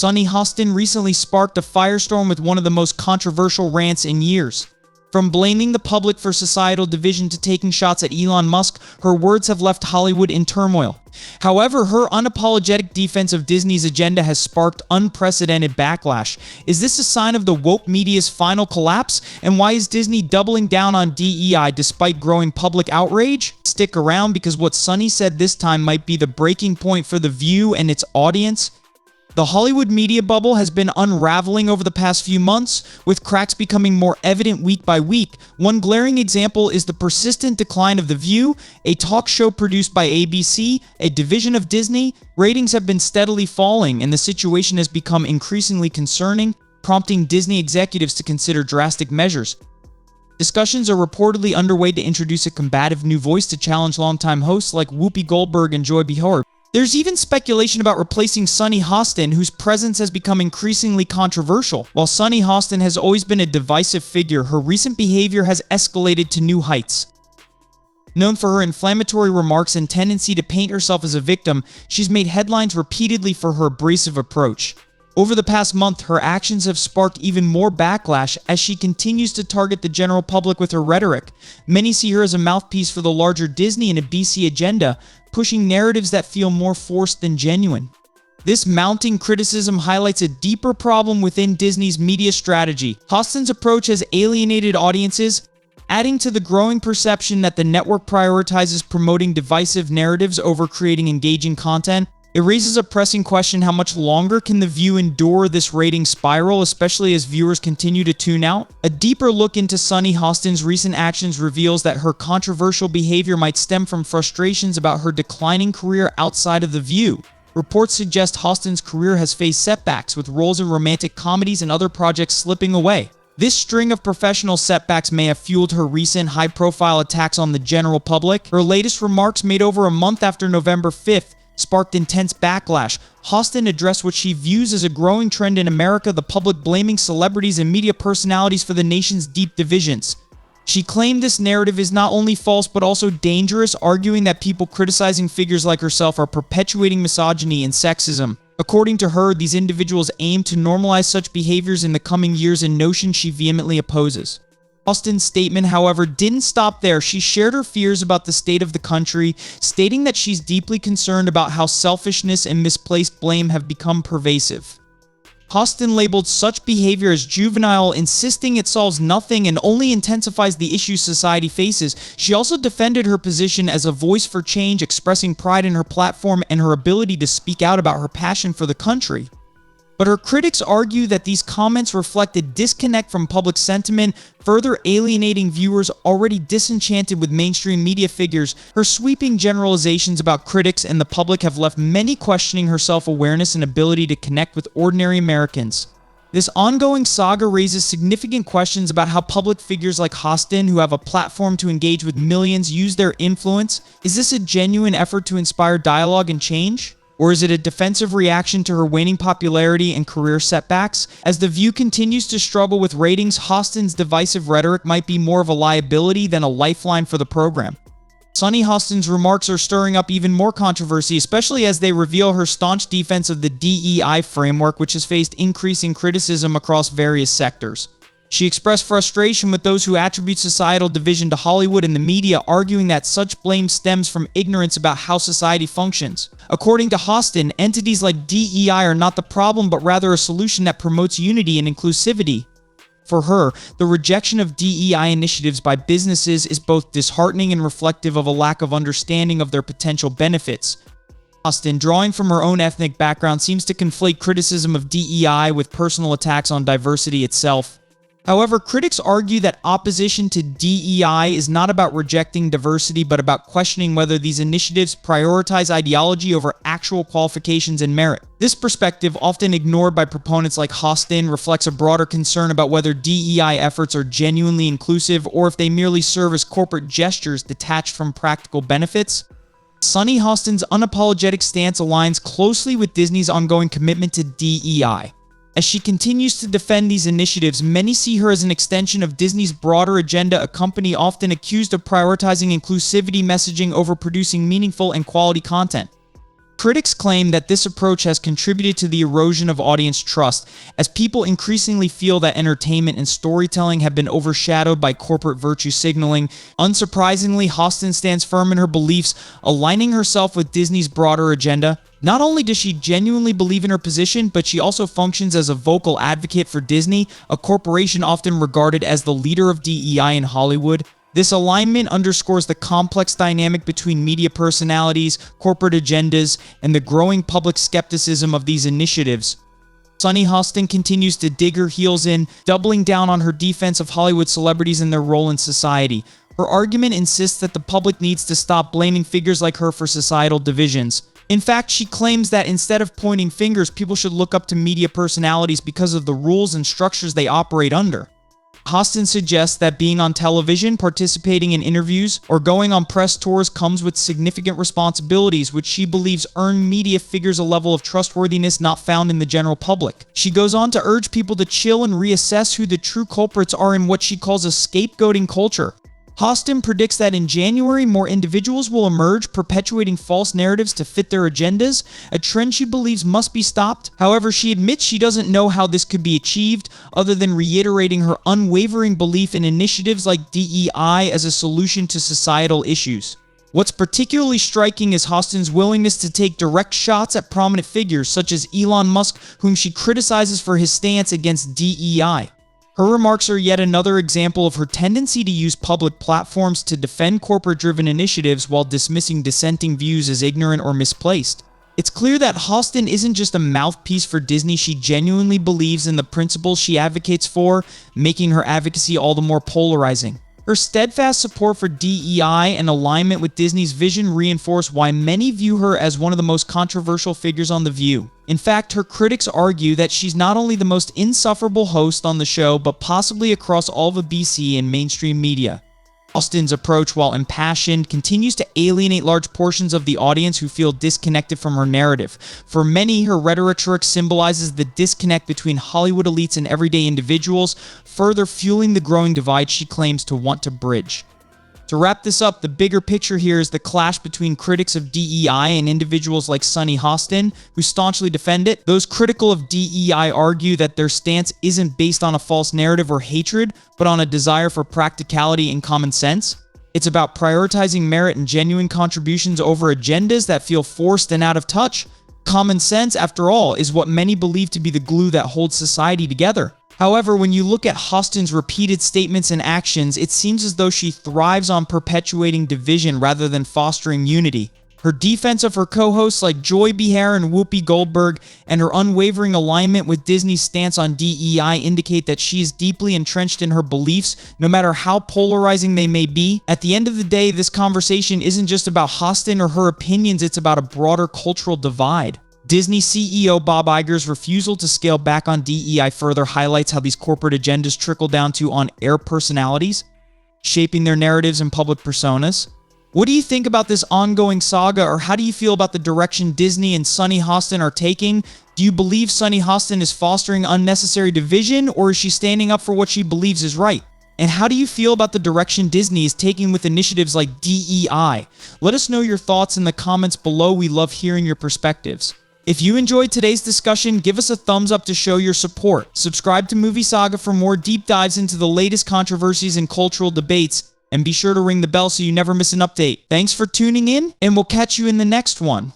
Sunny Hostin recently sparked a firestorm with one of the most controversial rants in years. From blaming the public for societal division to taking shots at Elon Musk, her words have left Hollywood in turmoil. However, her unapologetic defense of Disney's agenda has sparked unprecedented backlash. Is this a sign of the woke media's final collapse? And why is Disney doubling down on DEI despite growing public outrage? Stick around, because what Sunny said this time might be the breaking point for The View and its audience. The Hollywood media bubble has been unraveling over the past few months, with cracks becoming more evident week by week. One glaring example is the persistent decline of The View, a talk show produced by ABC, a division of Disney. Ratings have been steadily falling, and the situation has become increasingly concerning, prompting Disney executives to consider drastic measures. Discussions are reportedly underway to introduce a combative new voice to challenge longtime hosts like Whoopi Goldberg and Behar. There's even speculation about replacing Sunny Hostin, whose presence has become increasingly controversial. While Sunny Hostin has always been a divisive figure, her recent behavior has escalated to new heights. Known for her inflammatory remarks and tendency to paint herself as a victim, she's made headlines repeatedly for her abrasive approach. Over the past month, her actions have sparked even more backlash as she continues to target the general public with her rhetoric. Many see her as a mouthpiece for the larger Disney and ABC agenda, pushing narratives that feel more forced than genuine. This mounting criticism highlights a deeper problem within Disney's media strategy. Hostin's approach has alienated audiences, adding to the growing perception that the network prioritizes promoting divisive narratives over creating engaging content. It raises a pressing question: how much longer can The View endure this rating spiral, especially as viewers continue to tune out? A deeper look into Sunny Hostin's recent actions reveals that her controversial behavior might stem from frustrations about her declining career outside of The View. Reports suggest Hostin's career has faced setbacks, with roles in romantic comedies and other projects slipping away. This string of professional setbacks may have fueled her recent high-profile attacks on the general public. Her latest remarks, made over a month after November 5th, sparked intense backlash. Hostin addressed what she views as a growing trend in America: the public blaming celebrities and media personalities for the nation's deep divisions. She claimed this narrative is not only false but also dangerous, arguing that people criticizing figures like herself are perpetuating misogyny and sexism. According to her, these individuals aim to normalize such behaviors in the coming years, a notion she vehemently opposes. Hostin's statement, however, didn't stop there. She shared her fears about the state of the country, stating that she's deeply concerned about how selfishness and misplaced blame have become pervasive. Hostin labeled such behavior as juvenile, insisting it solves nothing and only intensifies the issues society faces. She also defended her position as a voice for change, expressing pride in her platform and her ability to speak out about her passion for the country. But her critics argue that these comments reflect a disconnect from public sentiment, further alienating viewers already disenchanted with mainstream media figures. Her sweeping generalizations about critics and the public have left many questioning her self-awareness and ability to connect with ordinary Americans. This ongoing saga raises significant questions about how public figures like Hostin, who have a platform to engage with millions, use their influence. Is this a genuine effort to inspire dialogue and change? Or is it a defensive reaction to her waning popularity and career setbacks? As The View continues to struggle with ratings, Hostin's divisive rhetoric might be more of a liability than a lifeline for the program. Sunny Hostin's remarks are stirring up even more controversy, especially as they reveal her staunch defense of the DEI framework, which has faced increasing criticism across various sectors. She expressed frustration with those who attribute societal division to Hollywood and the media, arguing that such blame stems from ignorance about how society functions. According to Hostin, entities like DEI are not the problem, but rather a solution that promotes unity and inclusivity. For her, the rejection of DEI initiatives by businesses is both disheartening and reflective of a lack of understanding of their potential benefits. Hostin, drawing from her own ethnic background, seems to conflate criticism of DEI with personal attacks on diversity itself. However, critics argue that opposition to DEI is not about rejecting diversity, but about questioning whether these initiatives prioritize ideology over actual qualifications and merit. This perspective, often ignored by proponents like Hostin, reflects a broader concern about whether DEI efforts are genuinely inclusive or if they merely serve as corporate gestures detached from practical benefits. Sunny Hostin's unapologetic stance aligns closely with Disney's ongoing commitment to DEI. As she continues to defend these initiatives, many see her as an extension of Disney's broader agenda, a company often accused of prioritizing inclusivity messaging over producing meaningful and quality content. Critics claim that this approach has contributed to the erosion of audience trust, as people increasingly feel that entertainment and storytelling have been overshadowed by corporate virtue signaling. Unsurprisingly, Hostin stands firm in her beliefs, aligning herself with Disney's broader agenda. Not only does she genuinely believe in her position, but she also functions as a vocal advocate for Disney, a corporation often regarded as the leader of DEI in Hollywood. This alignment underscores the complex dynamic between media personalities, corporate agendas, and the growing public skepticism of these initiatives. Sunny Hostin continues to dig her heels in, doubling down on her defense of Hollywood celebrities and their role in society. Her argument insists that the public needs to stop blaming figures like her for societal divisions. In fact, she claims that instead of pointing fingers, people should look up to media personalities because of the rules and structures they operate under. Hostin suggests that being on television, participating in interviews, or going on press tours comes with significant responsibilities, which she believes earn media figures a level of trustworthiness not found in the general public. She goes on to urge people to chill and reassess who the true culprits are in what she calls a scapegoating culture. Hostin predicts that in January, more individuals will emerge, perpetuating false narratives to fit their agendas, a trend she believes must be stopped. However, she admits she doesn't know how this could be achieved, other than reiterating her unwavering belief in initiatives like DEI as a solution to societal issues. What's particularly striking is Hostin's willingness to take direct shots at prominent figures such as Elon Musk, whom she criticizes for his stance against DEI. Her remarks are yet another example of her tendency to use public platforms to defend corporate-driven initiatives while dismissing dissenting views as ignorant or misplaced. It's clear that Hostin isn't just a mouthpiece for Disney, she genuinely believes in the principles she advocates for, making her advocacy all the more polarizing. Her steadfast support for DEI and alignment with Disney's vision reinforce why many view her as one of the most controversial figures on The View. In fact, her critics argue that she's not only the most insufferable host on the show, but possibly across all of BC and mainstream media. Hostin's approach, while impassioned, continues to alienate large portions of the audience who feel disconnected from her narrative. For many, her rhetoric symbolizes the disconnect between Hollywood elites and everyday individuals, further fueling the growing divide she claims to want to bridge. To wrap this up, the bigger picture here is the clash between critics of DEI and individuals like Sunny Hostin, who staunchly defend it. Those critical of DEI argue that their stance isn't based on a false narrative or hatred, but on a desire for practicality and common sense. It's about prioritizing merit and genuine contributions over agendas that feel forced and out of touch. Common sense, after all, is what many believe to be the glue that holds society together. However, when you look at Hostin's repeated statements and actions, it seems as though she thrives on perpetuating division rather than fostering unity. Her defense of her co-hosts like Behar and Whoopi Goldberg and her unwavering alignment with Disney's stance on DEI indicate that she is deeply entrenched in her beliefs, no matter how polarizing they may be. At the end of the day, this conversation isn't just about Hostin or her opinions, it's about a broader cultural divide. Disney CEO Bob Iger's refusal to scale back on DEI further highlights how these corporate agendas trickle down to on-air personalities, shaping their narratives and public personas. What do you think about this ongoing saga, or how do you feel about the direction Disney and Sunny Hostin are taking? Do you believe Sunny Hostin is fostering unnecessary division, or is she standing up for what she believes is right? And how do you feel about the direction Disney is taking with initiatives like DEI? Let us know your thoughts in the comments below. We love hearing your perspectives. If you enjoyed today's discussion, give us a thumbs up to show your support. Subscribe to Movie Saga for more deep dives into the latest controversies and cultural debates, and be sure to ring the bell so you never miss an update. Thanks for tuning in, and we'll catch you in the next one.